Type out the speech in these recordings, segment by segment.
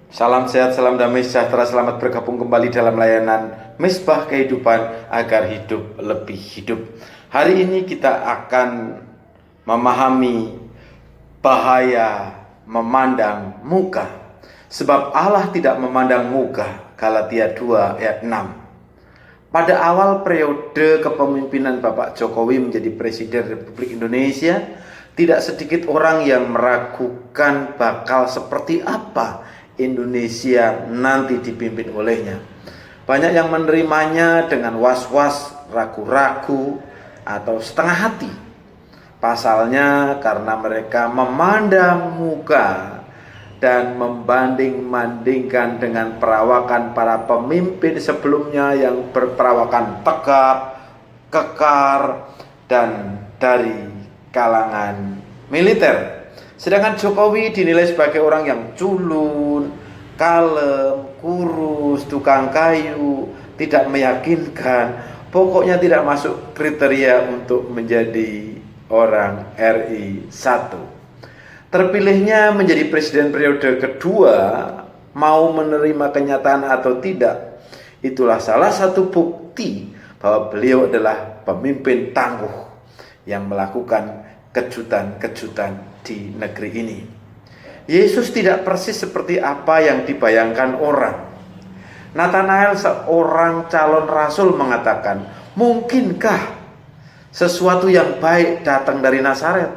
Salam sehat, salam damai sejahtera, selamat bergabung kembali dalam layanan Misbah Kehidupan agar hidup lebih hidup. Hari ini kita akan memahami bahaya memandang muka. Sebab Allah tidak memandang muka. Galatia 2 ayat 6. Pada awal periode kepemimpinan Bapak Jokowi menjadi Presiden Republik Indonesia, tidak sedikit orang yang meragukan bakal seperti apa Indonesia nanti dipimpin olehnya. Banyak yang menerimanya dengan was-was, ragu-ragu, atau setengah hati. Pasalnya karena mereka memandang muka dan membanding-bandingkan dengan perawakan para pemimpin sebelumnya yang berperawakan tegap, kekar, dan dari kalangan militer. Sedangkan Jokowi dinilai sebagai orang yang culun, kalem, kurus, tukang kayu, tidak meyakinkan, pokoknya tidak masuk kriteria untuk menjadi orang RI 1. Terpilihnya menjadi presiden periode kedua, mau menerima kenyataan atau tidak, itulah salah satu bukti bahwa beliau adalah pemimpin tangguh yang melakukan kejutan-kejutan di negeri ini. Yesus tidak persis seperti apa yang dibayangkan orang. Nathanael, seorang calon rasul, mengatakan, "Mungkinkah sesuatu yang baik datang dari Nazaret?"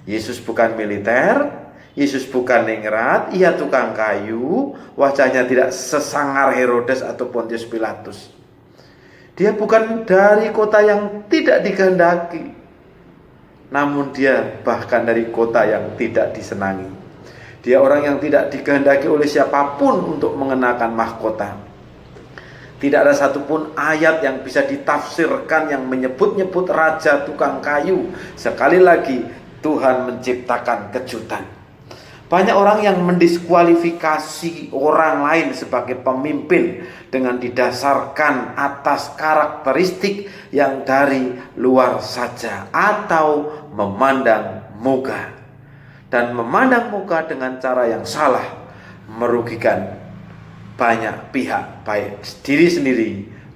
Yesus bukan militer, Yesus bukan ningrat, ia tukang kayu, wajahnya tidak sesangar Herodes atau Pontius Pilatus. Dia bukan dari kota yang tidak dikehendaki, namun dia bahkan dari kota yang tidak disenangi. Dia orang yang tidak dikehendaki oleh siapapun untuk mengenakan mahkota. Tidak ada satupun ayat yang bisa ditafsirkan yang menyebut-nyebut raja tukang kayu. Sekali lagi, Tuhan menciptakan kejutan. Banyak orang yang mendiskualifikasi orang lain sebagai pemimpin dengan didasarkan atas karakteristik yang dari luar saja atau memandang muka. Dan memandang muka dengan cara yang salah merugikan banyak pihak, baik diri sendiri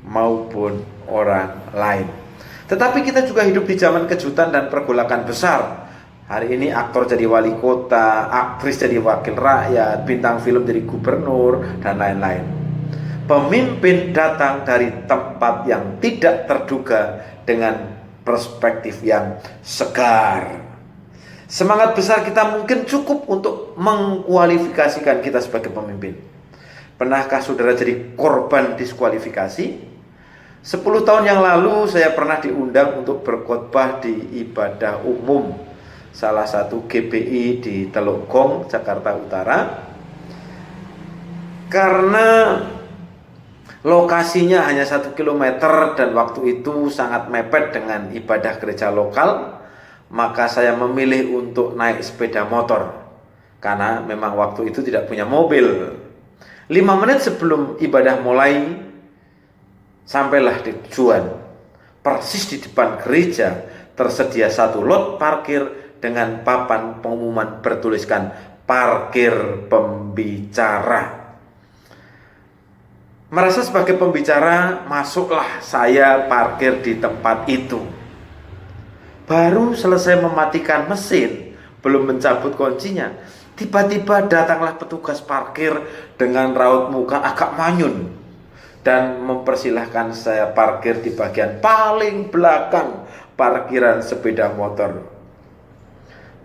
maupun orang lain. Tetapi kita juga hidup di zaman kejutan dan pergolakan besar. Hari ini aktor jadi wali kota, aktris jadi wakil rakyat, bintang film jadi gubernur, dan lain-lain. Pemimpin datang dari tempat yang tidak terduga dengan perspektif yang segar. Semangat besar kita mungkin cukup untuk mengkualifikasikan kita sebagai pemimpin. Pernahkah saudara jadi korban diskualifikasi? 10 tahun yang lalu saya pernah diundang untuk berkhotbah di ibadah umum salah satu GBI di Teluk Gong, Jakarta Utara. Karena lokasinya hanya 1 kilometer dan waktu itu sangat mepet dengan ibadah gereja lokal, maka saya memilih untuk naik sepeda motor. Karena memang waktu itu tidak punya mobil. 5 menit sebelum ibadah mulai, sampailah di tujuan. Persis di depan gereja tersedia satu lot parkir dengan papan pengumuman bertuliskan parkir pembicara. Merasa sebagai pembicara, masuklah saya parkir di tempat itu. Baru selesai mematikan mesin, belum mencabut kuncinya, tiba-tiba datanglah petugas parkir dengan raut muka agak manyun dan mempersilahkan saya parkir di bagian paling belakang parkiran sepeda motor.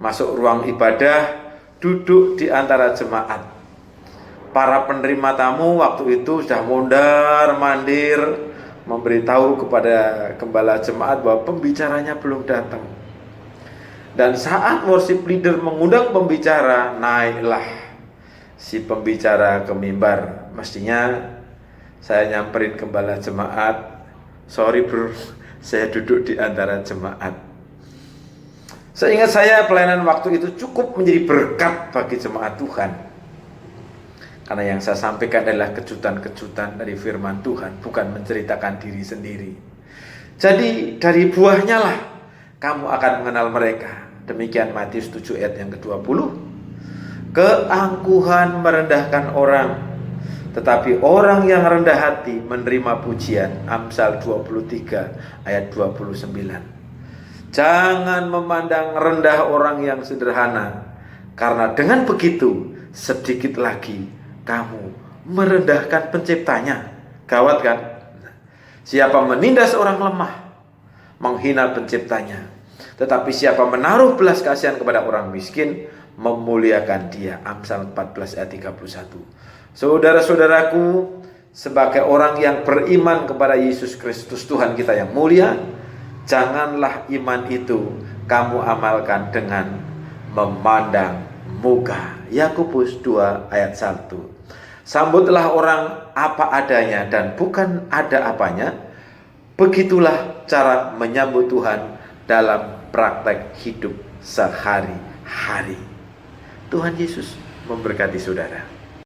Masuk ruang ibadah, duduk di antara jemaat. Para penerima tamu waktu itu sudah mondar-mandir memberitahu kepada gembala jemaat bahwa pembicaranya belum datang. Dan saat worship leader mengundang pembicara, naiklah si pembicara ke mimbar. Mestinya saya nyamperin gembala jemaat, "Sorry bro, saya duduk di antara jemaat." Seingat saya pelayanan waktu itu cukup menjadi berkat bagi jemaat Tuhan. Karena yang saya sampaikan adalah kejutan-kejutan dari firman Tuhan, bukan menceritakan diri sendiri. Jadi dari buahnya lah kamu akan mengenal mereka. Demikian Matius 7 ayat yang ke-20. keangkuhan merendahkan orang, tetapi orang yang rendah hati menerima pujian. Amsal 23 ayat 29. Jangan memandang rendah orang yang sederhana, karena dengan begitu sedikit lagi kamu merendahkan penciptanya. Gawat kan? Siapa menindas orang lemah, menghina penciptanya. Tetapi siapa menaruh belas kasihan kepada orang miskin, memuliakan dia. Amsal 14 ayat 31. Saudara-saudaraku, sebagai orang yang beriman kepada Yesus Kristus Tuhan kita yang mulia, janganlah iman itu kamu amalkan dengan memandang muka. Yakobus 2 ayat 1. Sambutlah orang apa adanya dan bukan ada apanya. Begitulah cara menyambut Tuhan dalam praktek hidup sehari-hari. Tuhan Yesus memberkati saudara.